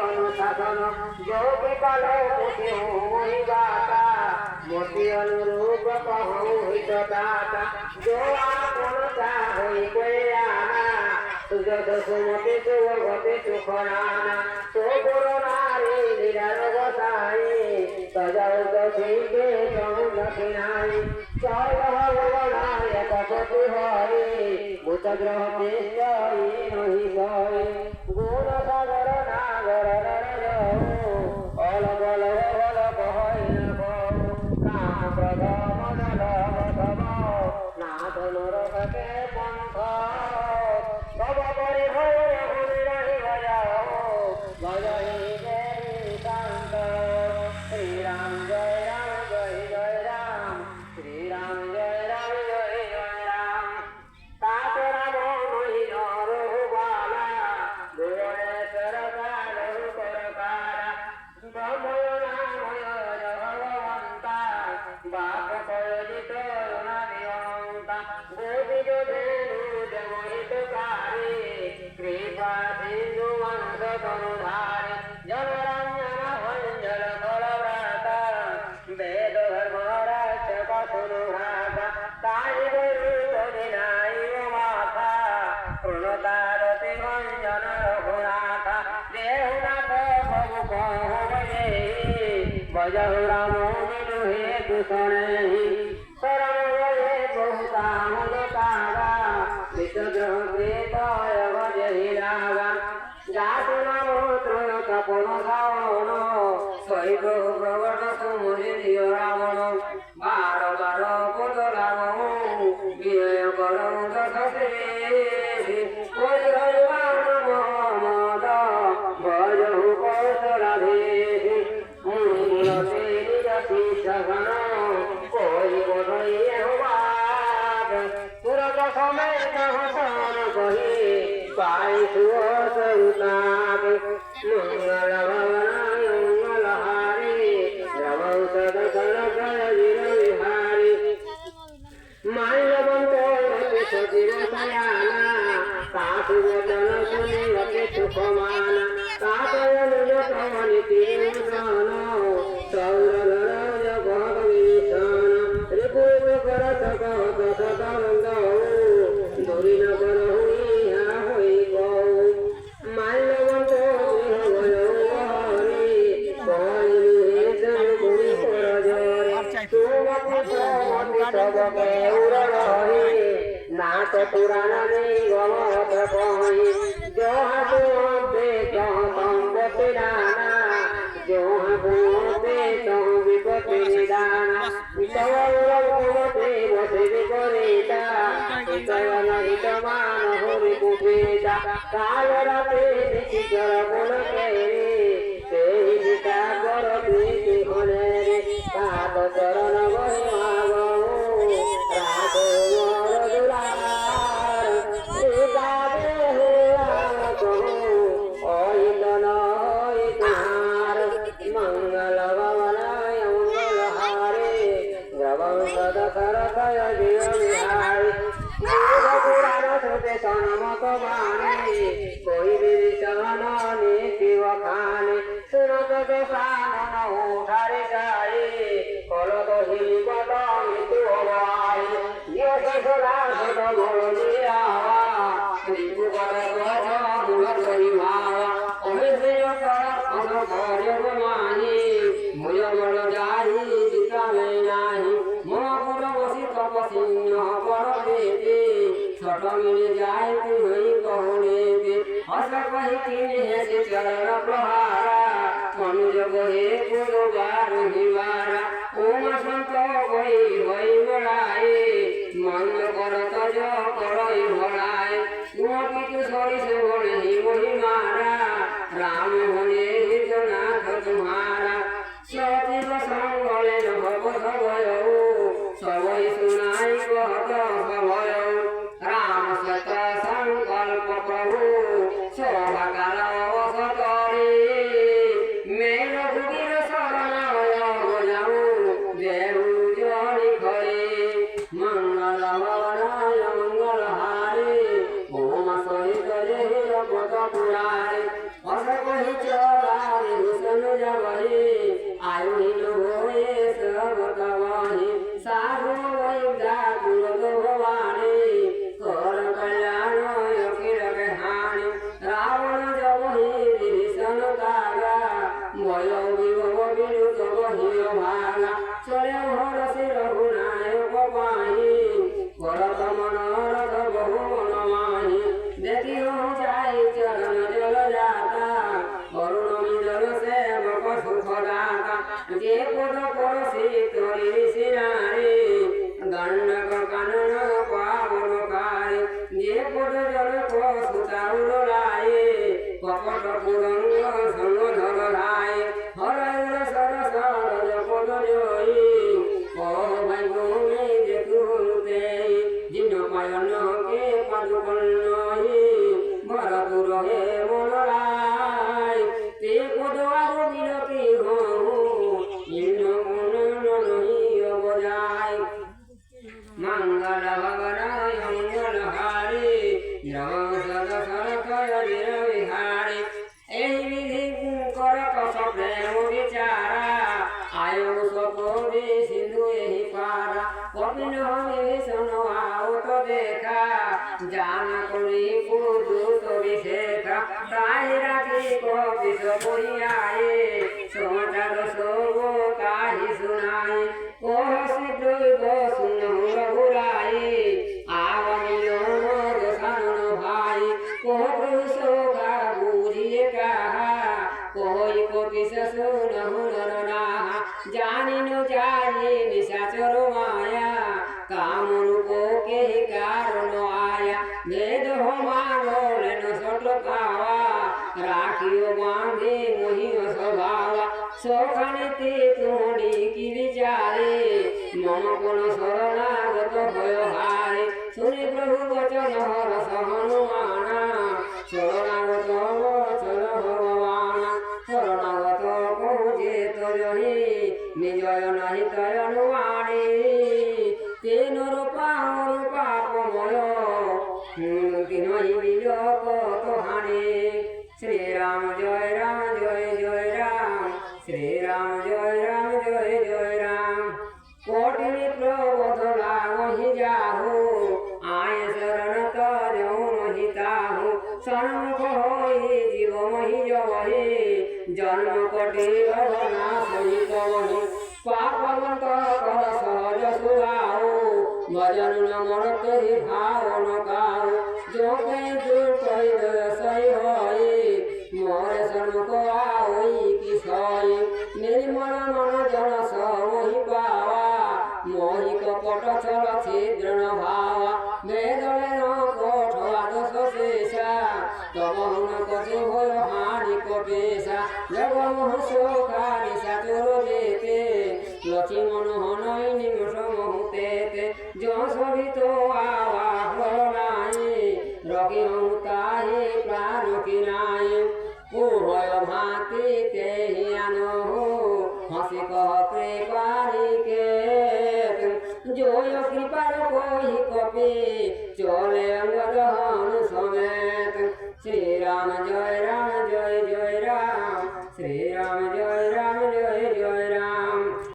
अनुशासन योगी पालो मोती अनुरूप कहूँ हितदाता जो आपनता होई कोयाना सुजत सुमति सुभगति सुखनाना सो गुरु नारी निरारोग साई सजाउत सीके सौंदकिनाई चल भगवानाय कपति हरि भूत ग्रह निश्चय नहीं गई गुण सागर नागर नर अल बल बल कहै नाम प्रगम नलम नाथ नरके पंथ भव परि भय रघुवीर भजाओ भजहि देवी शांत श्री राम जय राम जय जय राम श्री राम जय राम जय जय राम तात राम महिल रघुबाला भुवनेश्वर कालु करकारा ब्रह्मय नामय भगवंता बाप कयोजित नादिवंता गोपी जोधेनु देवहितकारी कृपा सिंधु वंश तनुधारी जनरंजन भंजन फलव्रता वेद धर्म रक्षक सुनुभ्राता ताहि गुरु विनाय माता प्रणतारति भंजन रघुनाथा देहुनाथ प्रभु कहु भजहु राम बिनु हेतु शरणहि शरण गए बहुता मुलकारा विषग्रह प्रेतय भजहि रागा जातु नमोत्र तपन धावण सहित प्रवट सुमुनि दिय रावण बार बार पद लागू विनय करौ दश कोई हरिवान मोहम्मद भजहु कौशलाधीश सगन कोई बोधई बाग तुरत समेत हसन कही पाई सुताग मंगल भवन मंगल हारी रवौ सदसन गण विहारी माल्यवंत सचिव सयाना सासु वचन सुनि सुखमाना तातय निजतमनि तीर्थन नाथ पुराण गमत कही जो हाथे संपत्ति नाना जो हाथे विपत्ति निदाना विषवते बसे विपरीता चयन हितमान हरि कुपेता काल राते निशिचर गुण केरी ते सीता कर प्रीति हने तात चरण महिमा कोई भी चरण नीति वखाने सुनत देशान उठारे जाए कल तो हिली बदम तू हवाई ये ससुरा सद बोली आवा तू कर मुल करी भावा ओहे से कर अन भरे माही मुय मल जाही जिता में नाही मोहपुर बसी तपसिंह पर देते छट मिल जाए तू नहीं कहने के हस कही किने चरण प्रहारा मनुज गहे गुरुवार निवारा ओम संत गई भई मराए मंग करत जो करई भराए गोपी के सरी से बने मोहि मारा राम অসা কহি চলারে ভূষণ যাবহি আয়ু হিল হয়ে সব তবহি সাধু বৈদ্যা তুলত ভবানী কর কল্যাণ অখিল হানি রাবণ জবহি বিভীষণ তাগা ভয় বিভব বিলুত বহিয় ভাগা চলে হরসি রঘুনায়ক পাহি করত মনোরথ বহু মনমাহি দেখি যাই চরণ জল যাতা অরুণমী জল সেবক সুখ দাতা যে পদ পরশি তরি সিনারে দণ্ডক কানন পাবনকারে যে পদ জল সুতাউর রায়ে কপট পুরঙ্গ সঙ্গ ধর রায় হরায়ুর সরস রজ পদ জয়ী কহ ভাই ভূমি দেখুতে জিন পায়ন কে পাদুকন্নহি ভরতুর হে মনরায় তে পদ আগ বিলকি হহু ইন্ন গুণ নহি অবজায় মঙ্গল ভবনায় মঙ্গল হারি নম সদ সরকয় বীর বিহারি এই বিধি করত প্রেম বিচারা আয়ু সপদে সিন্ধু এই পারা কপিন বিভীষণ আউত দেখা জানা করি পুদুত বিশেখা তাই রাখি কপিস করিয়ায়ে সমাচার সব তাহি শুনাই কহ শীঘ্রই বসুন রঘুরাই আবমিল দোষানন ভাই কহ প্রভু বুঝিয়ে কাহা কই কপিস শুনহু নরনাহা জানিন জানি নিশাচর মায়া কামরূপ কে কারণ আয়া বেদ মানলেন সট পাওয়া রাখিও বাঁধে মহিম স্বভাবা সখানিতে তুমি কি বিচারে মম কোন শরণাগত ভয় হারে শুনি প্রভু বচন হরস হনুমানা শরণাগত বচন ভগবান শরণাগত কহু যে তজহি নিজয় নাহি তয় অনুমানে তেন রূপাপময় মুক্তি নহি বিলোক হানে শ্রীরাম জয় রাম জয় জয় রাম শ্রীরাম জয় রাম জয় জয় রাম কোটি প্রবোধ লাগহি যাহু আয় শরণ তরৌ নহি তাহু সন্মুখ হই জীব মহি জবহি জন্ম কোটি অঘনা সহিত বহি পাপবন্ত কর সহজ সুগাও ভজন মন কহি ভাবন গাও যোগে দুর্কই দয়সই হই মোরে সন্মুখ আই কি সই নির্মল মন জন সমহি পাওয়া মোহি কপট ছল ছিদ্রণ ভাবা বেদলে ন কোঠ আদর্শ শেষা তমহুন কচু ভয় হানি কপেশা জগমোহ শোকা নিশা চোর যেতে লক্ষ্মী মনোহনই নিমিষ মুহূর্তে যশোভিত আওয়া নাই রকি তাহে প্রাণ কিনাই উভয় ভাতি তেহি আনহু হসি কহ কৃপারিকে জয় কৃপার কহি কপে চলে অঙ্গরহ